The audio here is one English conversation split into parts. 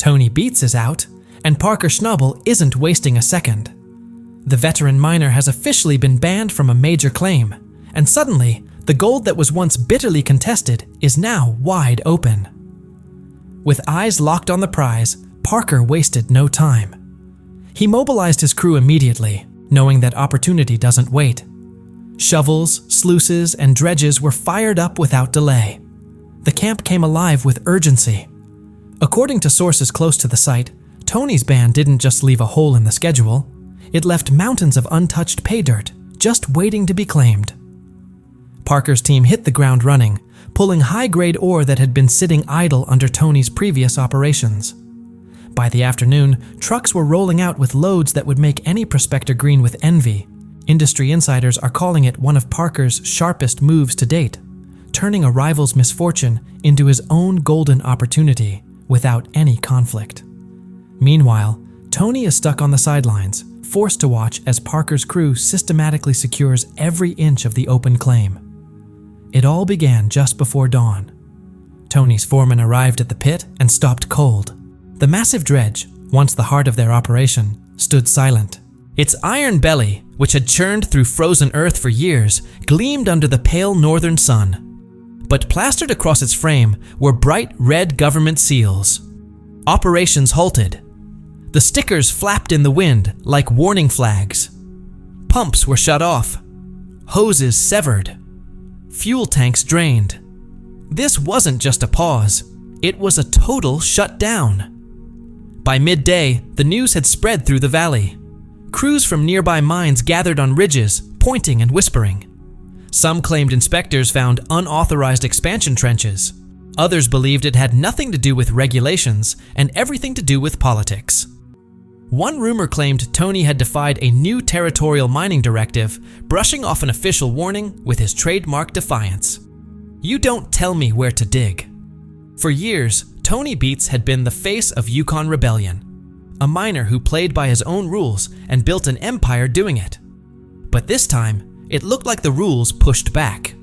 Tony Beets is out, and Parker Schnabel isn't wasting a second. The veteran miner has officially been banned from a major claim, and suddenly, the gold that was once bitterly contested is now wide open. With eyes locked on the prize, Parker wasted no time. He mobilized his crew immediately, knowing that opportunity doesn't wait. Shovels, sluices, and dredges were fired up without delay. The camp came alive with urgency. According to sources close to the site, Tony's ban didn't just leave a hole in the schedule. It left mountains of untouched pay dirt, just waiting to be claimed. Parker's team hit the ground running, pulling high-grade ore that had been sitting idle under Tony's previous operations. By the afternoon, trucks were rolling out with loads that would make any prospector green with envy. Industry insiders are calling it one of Parker's sharpest moves to date, turning a rival's misfortune into his own golden opportunity without any conflict. Meanwhile, Tony is stuck on the sidelines, forced to watch as Parker's crew systematically secures every inch of the open claim. It all began just before dawn. Tony's foreman arrived at the pit and stopped cold. The massive dredge, once the heart of their operation, stood silent. Its iron belly, which had churned through frozen earth for years, gleamed under the pale northern sun. But plastered across its frame were bright red government seals. Operations halted. The stickers flapped in the wind like warning flags. Pumps were shut off. Hoses severed. Fuel tanks drained. This wasn't just a pause. It was a total shutdown. By midday, the news had spread through the valley. Crews from nearby mines gathered on ridges, pointing and whispering. Some claimed inspectors found unauthorized expansion trenches. Others believed it had nothing to do with regulations and everything to do with politics. One rumor claimed Tony had defied a new territorial mining directive, brushing off an official warning with his trademark defiance. You don't tell me where to dig. For years, Tony Beets had been the face of Yukon Rebellion, a miner who played by his own rules and built an empire doing it. But this time, it looked like the rules pushed back.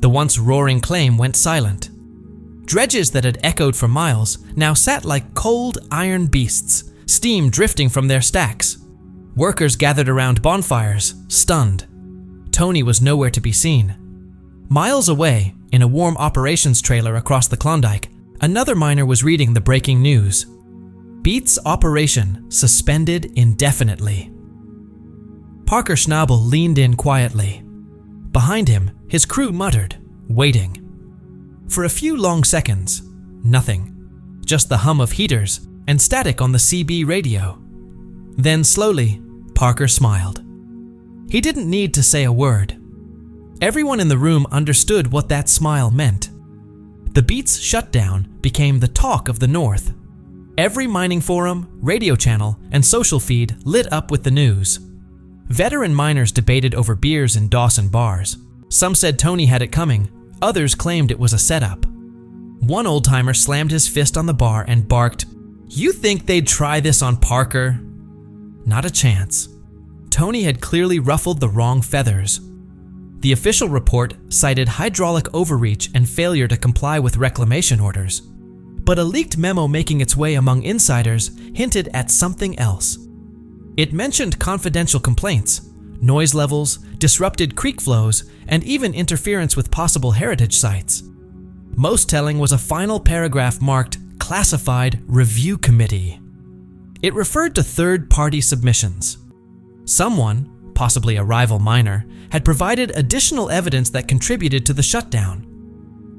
The once roaring claim went silent. Dredges that had echoed for miles now sat like cold iron beasts, steam drifting from their stacks. Workers gathered around bonfires, stunned. Tony was nowhere to be seen. Miles away, in a warm operations trailer across the Klondike, another miner was reading the breaking news. Beets' operation suspended indefinitely. Parker Schnabel leaned in quietly. Behind him, his crew muttered, waiting. For a few long seconds, nothing. Just the hum of heaters and static on the CB radio. Then slowly, Parker smiled. He didn't need to say a word. Everyone in the room understood what that smile meant. The Beets shutdown became the talk of the North. Every mining forum, radio channel, and social feed lit up with the news. Veteran miners debated over beers in Dawson bars. Some said Tony had it coming, others claimed it was a setup. One old-timer slammed his fist on the bar and barked, "You think they'd try this on Parker?" Not a chance. Tony had clearly ruffled the wrong feathers. The official report cited hydraulic overreach and failure to comply with reclamation orders. But a leaked memo making its way among insiders hinted at something else. It mentioned confidential complaints, noise levels, disrupted creek flows, and even interference with possible heritage sites. Most telling was a final paragraph marked Classified Review Committee. It referred to third-party submissions. Someone, possibly a rival miner, had provided additional evidence that contributed to the shutdown.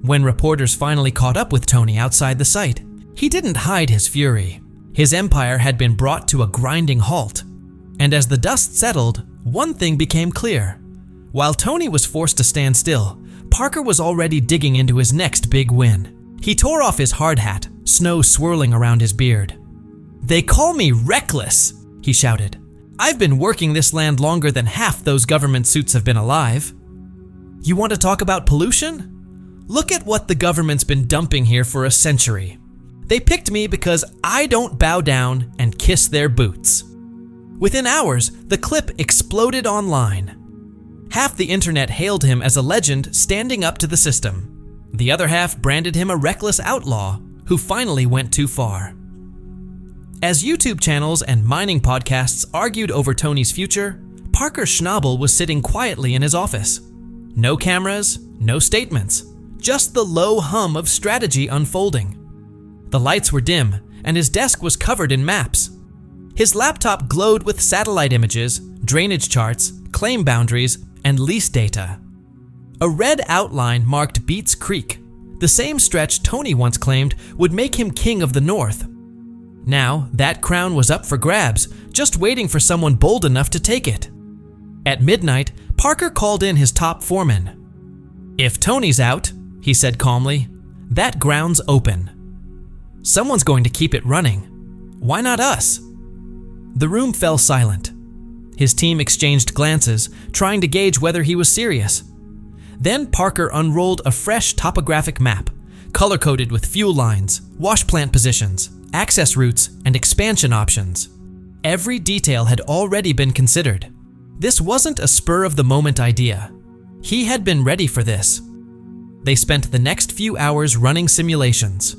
When reporters finally caught up with Tony outside the site, he didn't hide his fury. His empire had been brought to a grinding halt. And as the dust settled, one thing became clear. While Tony was forced to stand still, Parker was already digging into his next big win. He tore off his hard hat, snow swirling around his beard. "They call me reckless," he shouted. "I've been working this land longer than half those government suits have been alive. You want to talk about pollution? Look at what the government's been dumping here for a century. They picked me because I don't bow down and kiss their boots." Within hours, the clip exploded online. Half the internet hailed him as a legend standing up to the system. The other half branded him a reckless outlaw who finally went too far. As YouTube channels and mining podcasts argued over Tony's future, Parker Schnabel was sitting quietly in his office. No cameras, no statements, just the low hum of strategy unfolding. The lights were dim, and his desk was covered in maps. His laptop glowed with satellite images, drainage charts, claim boundaries, and lease data. A red outline marked Beets Creek, the same stretch Tony once claimed would make him king of the North. Now, that crown was up for grabs, just waiting for someone bold enough to take it. At midnight, Parker called in his top foreman. "If Tony's out," he said calmly, "that ground's open. Someone's going to keep it running. Why not us?" The room fell silent. His team exchanged glances, trying to gauge whether he was serious. Then Parker unrolled a fresh topographic map, color-coded with fuel lines, wash plant positions, access routes, and expansion options. Every detail had already been considered. This wasn't a spur-of-the-moment idea. He had been ready for this. They spent the next few hours running simulations.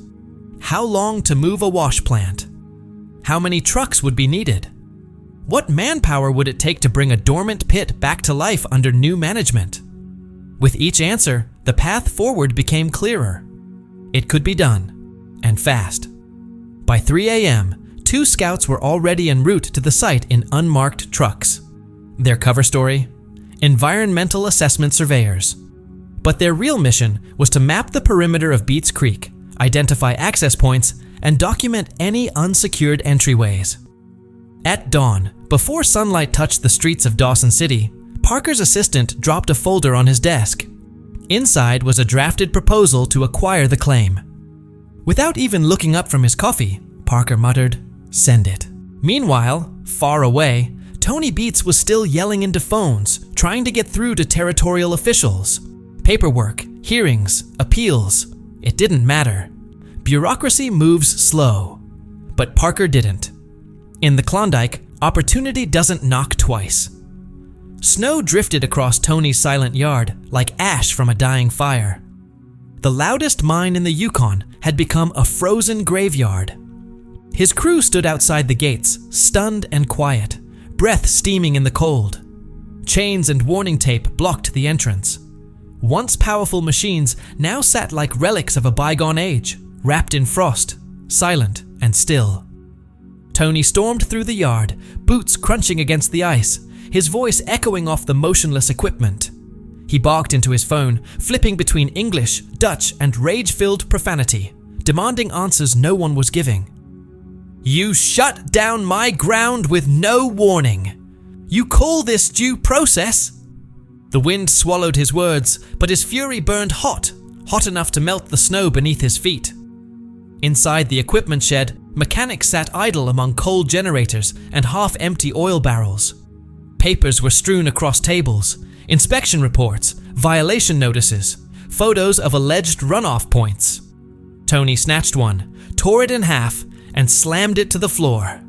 How long to move a wash plant? How many trucks would be needed? What manpower would it take to bring a dormant pit back to life under new management? With each answer, the path forward became clearer. It could be done, and fast. By 3 a.m., 2 scouts were already en route to the site in unmarked trucks. Their cover story? Environmental assessment surveyors. But their real mission was to map the perimeter of Beets Creek, identify access points, and document any unsecured entryways. At dawn, before sunlight touched the streets of Dawson City, Parker's assistant dropped a folder on his desk. Inside was a drafted proposal to acquire the claim. Without even looking up from his coffee, Parker muttered, "Send it." Meanwhile, far away, Tony Beets was still yelling into phones, trying to get through to territorial officials. Paperwork, hearings, appeals, it didn't matter. Bureaucracy moves slow. But Parker didn't. In the Klondike, opportunity doesn't knock twice. Snow drifted across Tony's silent yard like ash from a dying fire. The loudest mine in the Yukon had become a frozen graveyard. His crew stood outside the gates, stunned and quiet, breath steaming in the cold. Chains and warning tape blocked the entrance. Once powerful machines now sat like relics of a bygone age, wrapped in frost, silent and still. Tony stormed through the yard, boots crunching against the ice, his voice echoing off the motionless equipment. He barked into his phone, flipping between English, Dutch, and rage-filled profanity, demanding answers no one was giving. "You shut down my ground with no warning. You call this due process?" The wind swallowed his words, but his fury burned hot enough to melt the snow beneath his feet. Inside the equipment shed, mechanics sat idle among coal generators and half-empty oil barrels. Papers were strewn across tables, inspection reports, violation notices, photos of alleged runoff points. Tony snatched one, tore it in half, and slammed it to the floor.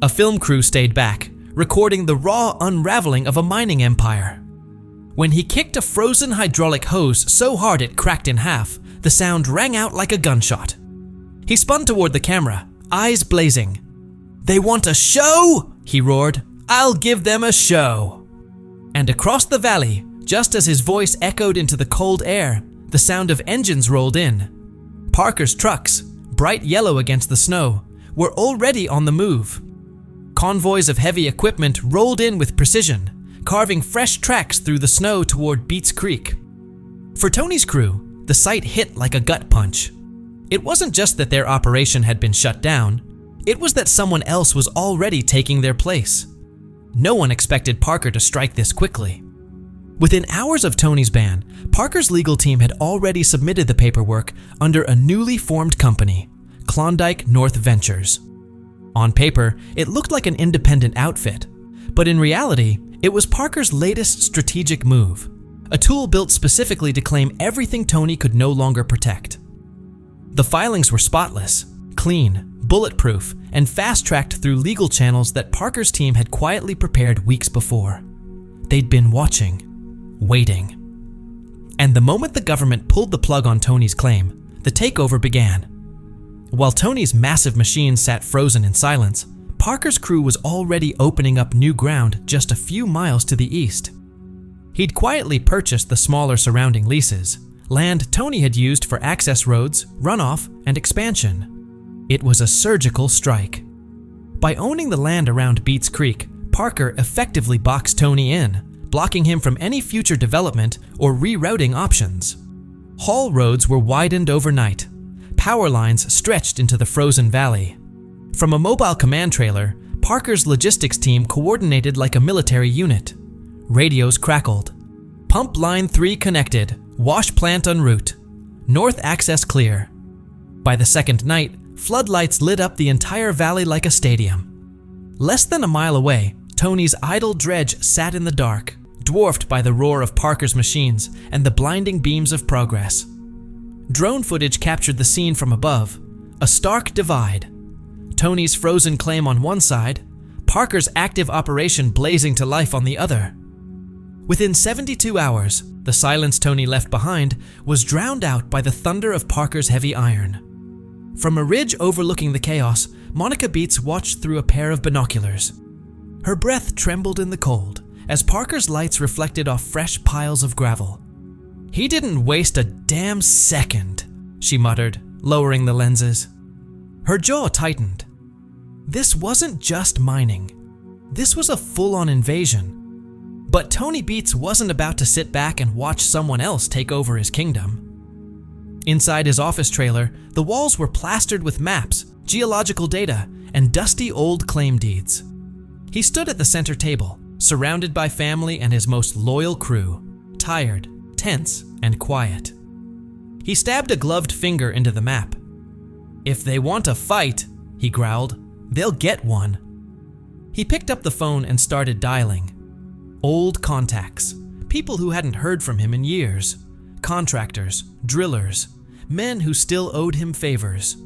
A film crew stayed back, recording the raw unraveling of a mining empire. When he kicked a frozen hydraulic hose so hard it cracked in half, the sound rang out like a gunshot. He spun toward the camera, eyes blazing. "They want a show?" he roared. "I'll give them a show." And across the valley, just as his voice echoed into the cold air, the sound of engines rolled in. Parker's trucks, bright yellow against the snow, were already on the move. Convoys of heavy equipment rolled in with precision, carving fresh tracks through the snow toward Beets Creek. For Tony's crew, the sight hit like a gut punch. It wasn't just that their operation had been shut down, it was that someone else was already taking their place. No one expected Parker to strike this quickly. Within hours of Tony's ban, Parker's legal team had already submitted the paperwork under a newly formed company, Klondike North Ventures. On paper, it looked like an independent outfit, but in reality, it was Parker's latest strategic move, a tool built specifically to claim everything Tony could no longer protect. The filings were spotless, clean, bulletproof, and fast-tracked through legal channels that Parker's team had quietly prepared weeks before. They'd been watching, waiting. And the moment the government pulled the plug on Tony's claim, the takeover began. While Tony's massive machine sat frozen in silence, Parker's crew was already opening up new ground just a few miles to the east. He'd quietly purchased the smaller surrounding leases, land Tony had used for access roads, runoff, and expansion. It was a surgical strike. By owning the land around Beets Creek, Parker effectively boxed Tony in, blocking him from any future development or rerouting options. Haul roads were widened overnight. Power lines stretched into the frozen valley. From a mobile command trailer, Parker's logistics team coordinated like a military unit. Radios crackled. Pump line 3 connected. Wash plant en route. North access clear. By the second night, floodlights lit up the entire valley like a stadium. Less than a mile away, Tony's idle dredge sat in the dark, dwarfed by the roar of Parker's machines and the blinding beams of progress. Drone footage captured the scene from above, a stark divide. Tony's frozen claim on one side, Parker's active operation blazing to life on the other. Within 72 hours, the silence Tony left behind was drowned out by the thunder of Parker's heavy iron. From a ridge overlooking the chaos, Monica Beets watched through a pair of binoculars. Her breath trembled in the cold as Parker's lights reflected off fresh piles of gravel. "He didn't waste a damn second," she muttered, lowering the lenses. Her jaw tightened. This wasn't just mining. This was a full-on invasion. But Tony Beets wasn't about to sit back and watch someone else take over his kingdom. Inside his office trailer, the walls were plastered with maps, geological data, and dusty old claim deeds. He stood at the center table, surrounded by family and his most loyal crew, tired, tense, and quiet. He stabbed a gloved finger into the map. "If they want a fight," he growled, "they'll get one." He picked up the phone and started dialing. Old contacts, people who hadn't heard from him in years, contractors, drillers, men who still owed him favors.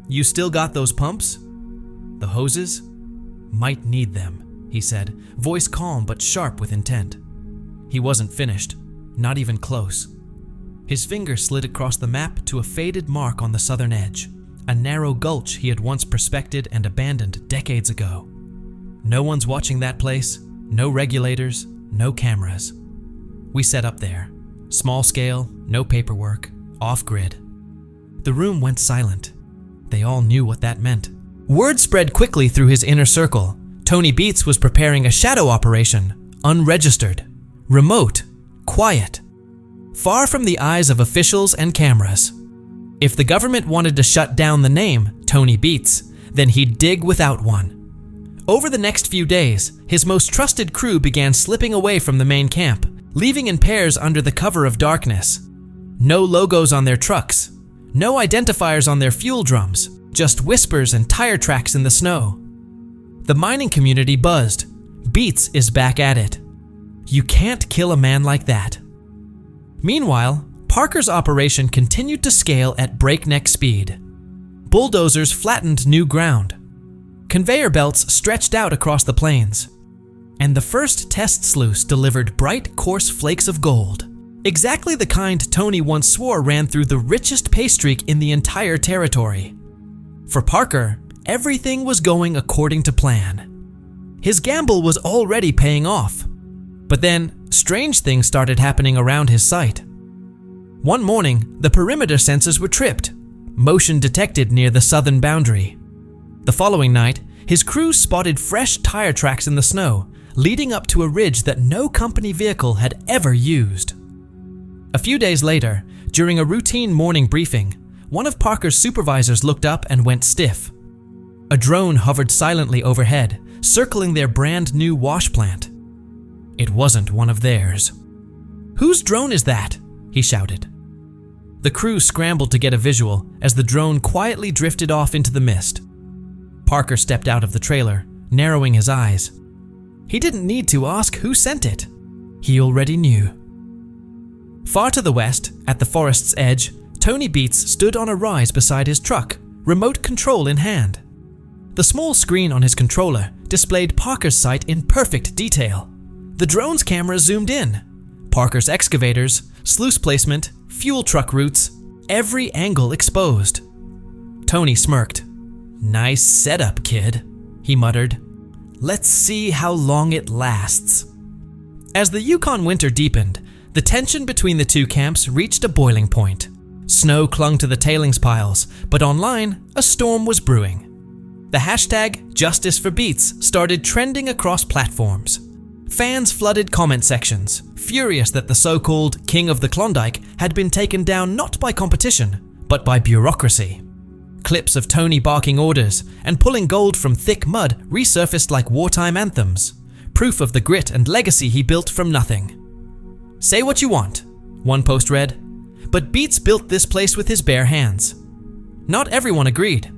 "You still got those pumps? The hoses? Might need them," he said, voice calm but sharp with intent. He wasn't finished, not even close. His finger slid across the map to a faded mark on the southern edge, a narrow gulch he had once prospected and abandoned decades ago. No one's watching that place, no regulators, no cameras. We set up there, small scale, no paperwork, off-grid. The room went silent. They all knew what that meant. Word spread quickly through his inner circle. Tony Beets was preparing a shadow operation, unregistered, remote, quiet, far from the eyes of officials and cameras. If the government wanted to shut down the name, Tony Beets, then he'd dig without one. Over the next few days, his most trusted crew began slipping away from the main camp, leaving in pairs under the cover of darkness. No logos on their trucks, no identifiers on their fuel drums, just whispers and tire tracks in the snow. The mining community buzzed. Beets is back at it. You can't kill a man like that. Meanwhile, Parker's operation continued to scale at breakneck speed. Bulldozers flattened new ground. Conveyor belts stretched out across the plains. And the first test sluice delivered bright, coarse flakes of gold. Exactly the kind Tony once swore ran through the richest pay streak in the entire territory. For Parker, everything was going according to plan. His gamble was already paying off. But then, strange things started happening around his site. One morning, the perimeter sensors were tripped. Motion detected near the southern boundary. The following night, his crew spotted fresh tire tracks in the snow, leading up to a ridge that no company vehicle had ever used. A few days later, during a routine morning briefing, one of Parker's supervisors looked up and went stiff. A drone hovered silently overhead, circling their brand new wash plant. It wasn't one of theirs. "Whose drone is that?" he shouted. The crew scrambled to get a visual as the drone quietly drifted off into the mist. Parker stepped out of the trailer, narrowing his eyes. He didn't need to ask who sent it. He already knew. Far to the west, at the forest's edge, Tony Beets stood on a rise beside his truck, remote control in hand. The small screen on his controller displayed Parker's site in perfect detail. The drone's camera zoomed in. Parker's excavators, sluice placement, fuel truck routes, every angle exposed. Tony smirked. "Nice setup, kid," he muttered. "Let's see how long it lasts." As the Yukon winter deepened, the tension between the two camps reached a boiling point. Snow clung to the tailings piles, but online, a storm was brewing. The hashtag Justice for Beets started trending across platforms. Fans flooded comment sections, furious that the so-called King of the Klondike had been taken down not by competition, but by bureaucracy. Clips of Tony barking orders and pulling gold from thick mud resurfaced like wartime anthems, proof of the grit and legacy he built from nothing. "Say what you want," one post read, "but Beets built this place with his bare hands." Not everyone agreed.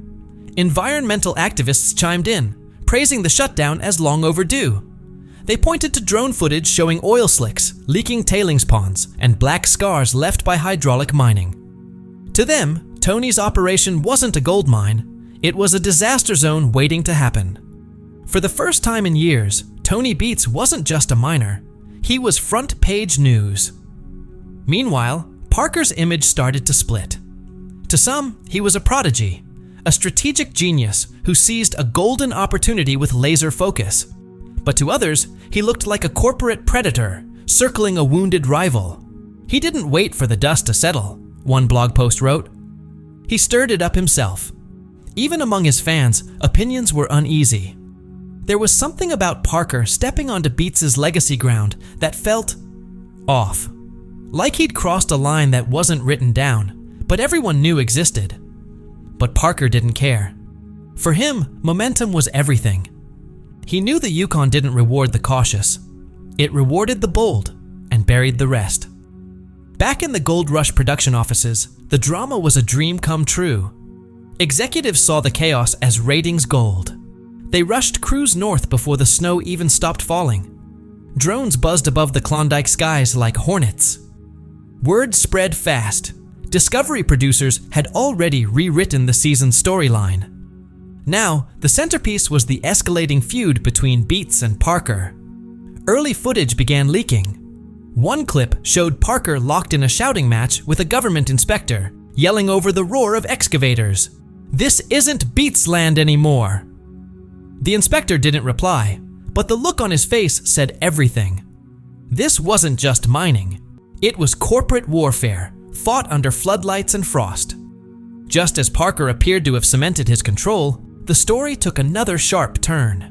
Environmental activists chimed in, praising the shutdown as long overdue. They pointed to drone footage showing oil slicks, leaking tailings ponds, and black scars left by hydraulic mining. To them, Tony's operation wasn't a gold mine, it was a disaster zone waiting to happen. For the first time in years, Tony Beets wasn't just a miner, he was front-page news. Meanwhile, Parker's image started to split. To some, he was a prodigy, a strategic genius who seized a golden opportunity with laser focus. But to others, he looked like a corporate predator, circling a wounded rival. He didn't wait for the dust to settle, one blog post wrote. He stirred it up himself. Even among his fans, opinions were uneasy. There was something about Parker stepping onto Beets' legacy ground that felt off. Like he'd crossed a line that wasn't written down, but everyone knew existed. But Parker didn't care. For him, momentum was everything. He knew the Yukon didn't reward the cautious. It rewarded the bold and buried the rest. Back in the Gold Rush production offices, the drama was a dream come true. Executives saw the chaos as ratings gold. They rushed crews north before the snow even stopped falling. Drones buzzed above the Klondike skies like hornets. Word spread fast. Discovery producers had already rewritten the season's storyline. Now, the centerpiece was the escalating feud between Beets and Parker. Early footage began leaking. One clip showed Parker locked in a shouting match with a government inspector, yelling over the roar of excavators. "This isn't Beets land anymore." The inspector didn't reply, but the look on his face said everything. This wasn't just mining. It was corporate warfare, fought under floodlights and frost. Just as Parker appeared to have cemented his control, the story took another sharp turn.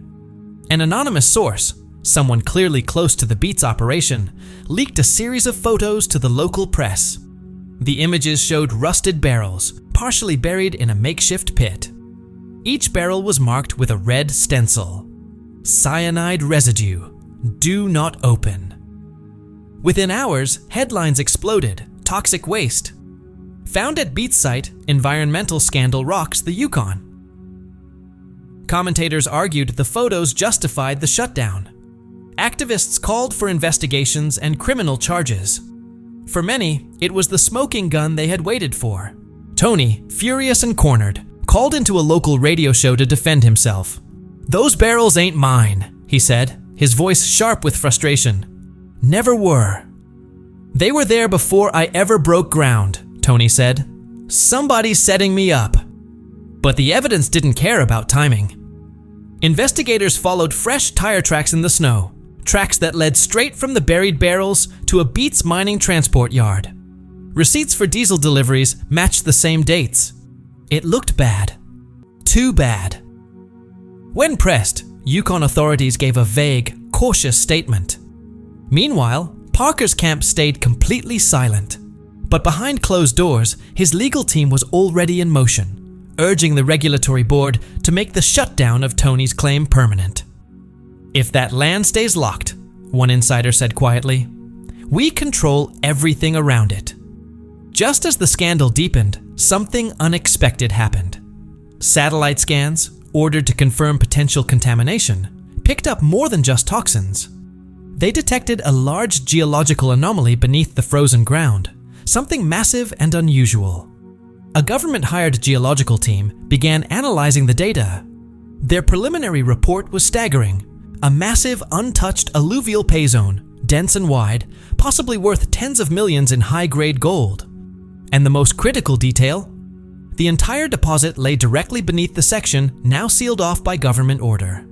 An anonymous source, someone clearly close to the Beets operation, leaked a series of photos to the local press. The images showed rusted barrels, partially buried in a makeshift pit. Each barrel was marked with a red stencil. "Cyanide residue. Do not open." Within hours, headlines exploded. Toxic waste. Found at Beets site, environmental scandal rocks the Yukon. Commentators argued the photos justified the shutdown. Activists called for investigations and criminal charges. For many, it was the smoking gun they had waited for. Tony, furious and cornered, called into a local radio show to defend himself. "Those barrels ain't mine," he said, his voice sharp with frustration. "Never were. They were there before I ever broke ground," Tony said. "Somebody's setting me up." But the evidence didn't care about timing. Investigators followed fresh tire tracks in the snow, tracks that led straight from the buried barrels to a Beets mining transport yard. Receipts for diesel deliveries matched the same dates. It looked bad. Too bad. When pressed, Yukon authorities gave a vague, cautious statement. Meanwhile, Parker's camp stayed completely silent. But behind closed doors, his legal team was already in motion, urging the regulatory board to make the shutdown of Tony's claim permanent. "If that land stays locked," one insider said quietly, "we control everything around it." Just as the scandal deepened, something unexpected happened. Satellite scans, ordered to confirm potential contamination, picked up more than just toxins. They detected a large geological anomaly beneath the frozen ground, something massive and unusual. A government-hired geological team began analyzing the data. Their preliminary report was staggering: a massive, untouched alluvial pay zone, dense and wide, possibly worth tens of millions in high-grade gold. And the most critical detail? The entire deposit lay directly beneath the section now sealed off by government order.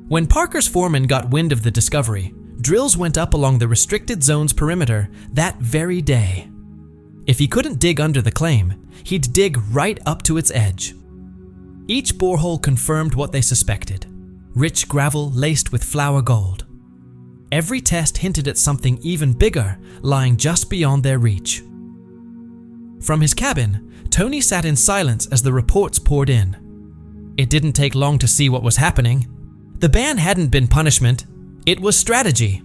When Parker's foreman got wind of the discovery, drills went up along the restricted zone's perimeter that very day. If he couldn't dig under the claim, he'd dig right up to its edge. Each borehole confirmed what they suspected: rich gravel laced with flour gold. Every test hinted at something even bigger lying just beyond their reach. From his cabin, Tony sat in silence as the reports poured in. It didn't take long to see what was happening. The ban hadn't been punishment, it was strategy.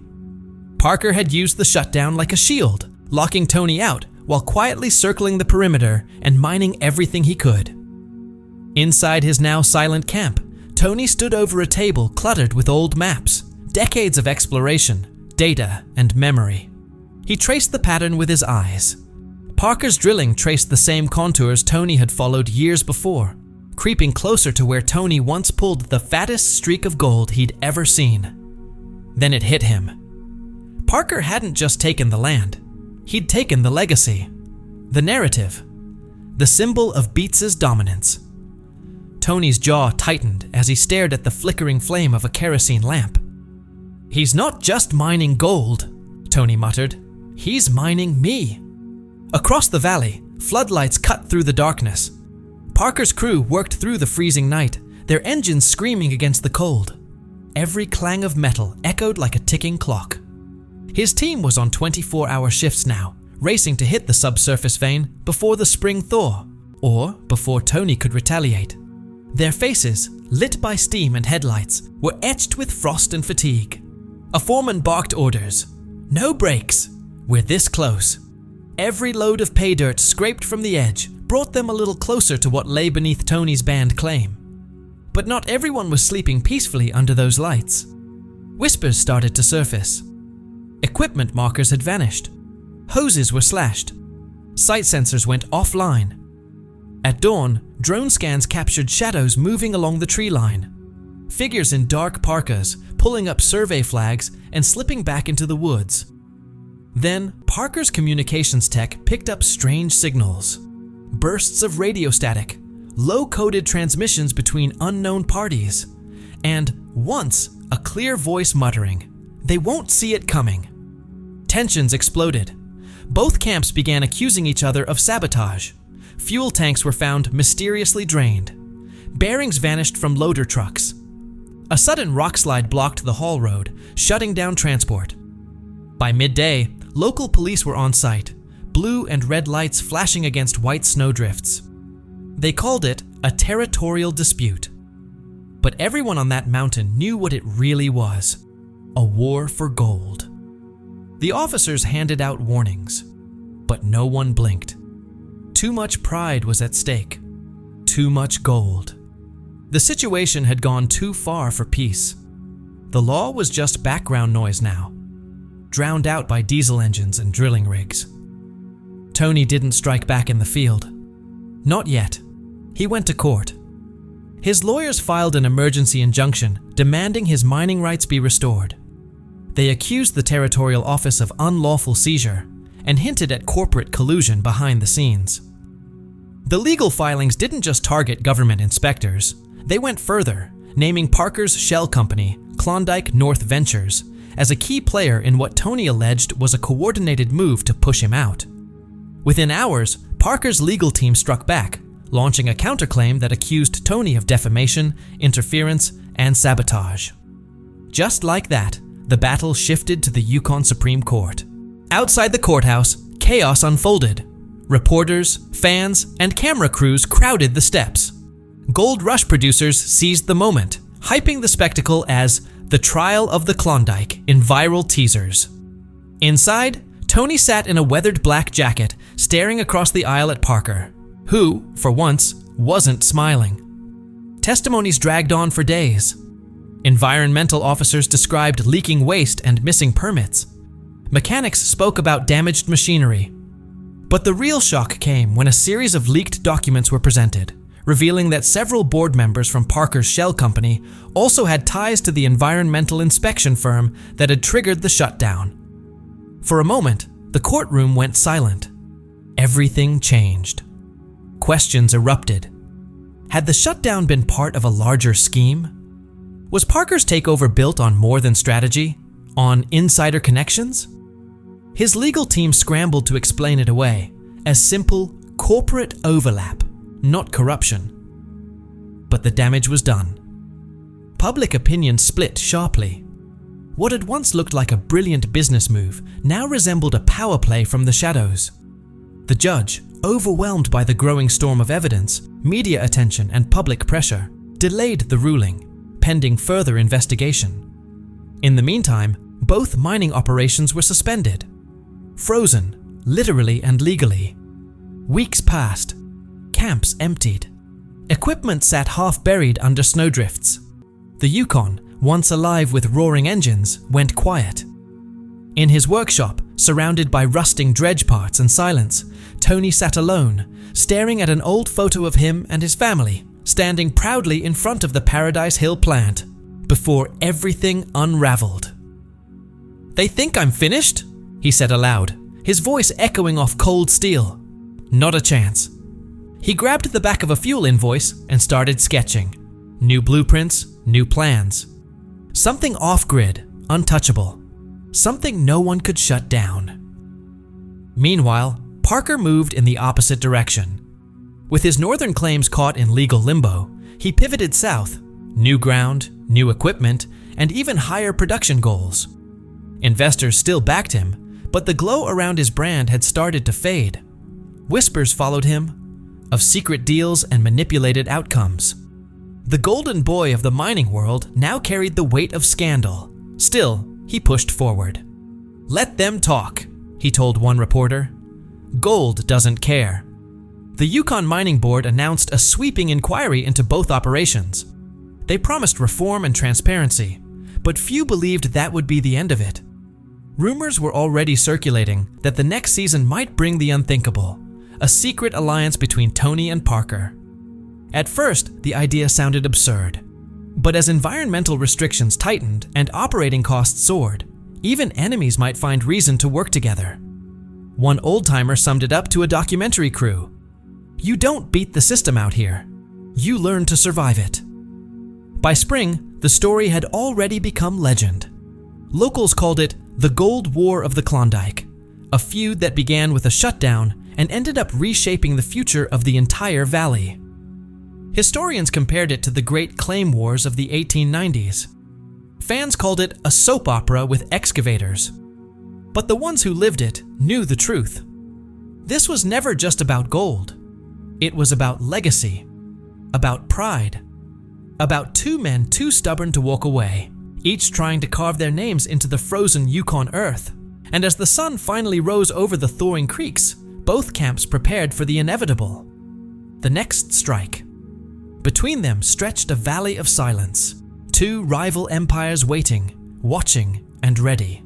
Parker had used the shutdown like a shield, locking Tony out while quietly circling the perimeter and mining everything he could. Inside his now silent camp, Tony stood over a table cluttered with old maps, decades of exploration, data, and memory. He traced the pattern with his eyes. Parker's drilling traced the same contours Tony had followed years before, creeping closer to where Tony once pulled the fattest streak of gold he'd ever seen. Then it hit him. Parker hadn't just taken the land. He'd taken the legacy, the narrative, the symbol of Beets' dominance. Tony's jaw tightened as he stared at the flickering flame of a kerosene lamp. "He's not just mining gold," Tony muttered. "He's mining me." Across the valley, floodlights cut through the darkness. Parker's crew worked through the freezing night, their engines screaming against the cold. Every clang of metal echoed like a ticking clock. His team was on 24-hour shifts now, racing to hit the subsurface vein before the spring thaw, or before Tony could retaliate. Their faces, lit by steam and headlights, were etched with frost and fatigue. A foreman barked orders. "No breaks. We're this close." Every load of pay dirt scraped from the edge brought them a little closer to what lay beneath Tony's banned claim. But not everyone was sleeping peacefully under those lights. Whispers started to surface. Equipment markers had vanished. Hoses were slashed. Sight sensors went offline. At dawn, drone scans captured shadows moving along the tree line. Figures in dark parkas, pulling up survey flags and slipping back into the woods. Then, Parker's communications tech picked up strange signals. Bursts of radio static, low-coded transmissions between unknown parties, and, once, a clear voice muttering, "They won't see it coming." Tensions exploded. Both camps began accusing each other of sabotage. Fuel tanks were found mysteriously drained. Bearings vanished from loader trucks. A sudden rockslide blocked the haul road, shutting down transport. By midday, local police were on site, blue and red lights flashing against white snowdrifts. They called it a territorial dispute. But everyone on that mountain knew what it really was: a war for gold. The officers handed out warnings, but no one blinked. Too much pride was at stake. Too much gold. The situation had gone too far for peace. The law was just background noise now, drowned out by diesel engines and drilling rigs. Tony didn't strike back in the field. Not yet. He went to court. His lawyers filed an emergency injunction demanding his mining rights be restored. They accused the territorial office of unlawful seizure and hinted at corporate collusion behind the scenes. The legal filings didn't just target government inspectors. They went further, naming Parker's shell company, Klondike North Ventures, as a key player in what Tony alleged was a coordinated move to push him out. Within hours, Parker's legal team struck back, launching a counterclaim that accused Tony of defamation, interference, and sabotage. Just like that, the battle shifted to the Yukon Supreme Court. Outside the courthouse, chaos unfolded. Reporters, fans, and camera crews crowded the steps. Gold Rush producers seized the moment, hyping the spectacle as the trial of the Klondike in viral teasers. Inside, Tony sat in a weathered black jacket, staring across the aisle at Parker, who, for once, wasn't smiling. Testimonies dragged on for days. Environmental officers described leaking waste and missing permits. Mechanics spoke about damaged machinery. But the real shock came when a series of leaked documents were presented, revealing that several board members from Parker's shell company also had ties to the environmental inspection firm that had triggered the shutdown. For a moment, the courtroom went silent. Everything changed. Questions erupted. Had the shutdown been part of a larger scheme? Was Parker's takeover built on more than strategy? On insider connections? His legal team scrambled to explain it away as simple corporate overlap, not corruption. But the damage was done. Public opinion split sharply. What had once looked like a brilliant business move now resembled a power play from the shadows. The judge, overwhelmed by the growing storm of evidence, media attention, and public pressure, delayed the ruling, pending further investigation. In the meantime, both mining operations were suspended. Frozen, literally and legally. Weeks passed. Camps emptied. Equipment sat half-buried under snowdrifts. The Yukon, once alive with roaring engines, went quiet. In his workshop, surrounded by rusting dredge parts and silence, Tony sat alone, staring at an old photo of him and his family, standing proudly in front of the Paradise Hill plant, before everything unraveled. "They think I'm finished?" he said aloud, his voice echoing off cold steel. Not a chance. He grabbed the back of a fuel invoice and started sketching. New blueprints, new plans. Something off-grid, untouchable. Something no one could shut down. Meanwhile, Parker moved in the opposite direction. With his northern claims caught in legal limbo, he pivoted south. New ground, new equipment, and even higher production goals. Investors still backed him, but the glow around his brand had started to fade. Whispers followed him of secret deals and manipulated outcomes. The golden boy of the mining world now carried the weight of scandal. Still, he pushed forward. "Let them talk," he told one reporter. "Gold doesn't care." The Yukon Mining Board announced a sweeping inquiry into both operations. They promised reform and transparency, but few believed that would be the end of it. Rumors were already circulating that the next season might bring the unthinkable, a secret alliance between Tony and Parker. At first, the idea sounded absurd. But as environmental restrictions tightened and operating costs soared, even enemies might find reason to work together. One old-timer summed it up to a documentary crew. "You don't beat the system out here. You learn to survive it." By spring, the story had already become legend. Locals called it the Gold War of the Klondike, a feud that began with a shutdown and ended up reshaping the future of the entire valley. Historians compared it to the Great Claim Wars of the 1890s. Fans called it a soap opera with excavators. But the ones who lived it knew the truth. This was never just about gold. It was about legacy, about pride, about two men too stubborn to walk away, each trying to carve their names into the frozen Yukon earth. And as the sun finally rose over the thawing creeks, both camps prepared for the inevitable. The next strike. Between them stretched a valley of silence, two rival empires waiting, watching, and ready.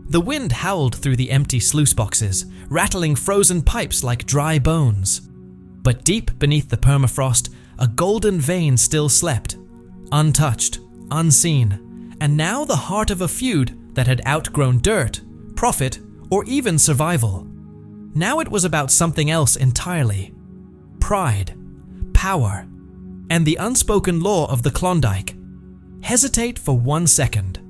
The wind howled through the empty sluice boxes, rattling frozen pipes like dry bones. But deep beneath the permafrost, a golden vein still slept, untouched, unseen, and now the heart of a feud that had outgrown dirt, profit, or even survival. Now it was about something else entirely. Pride, power, and the unspoken law of the Klondike. Hesitate for 1 second,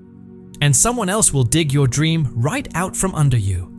and someone else will dig your dream right out from under you.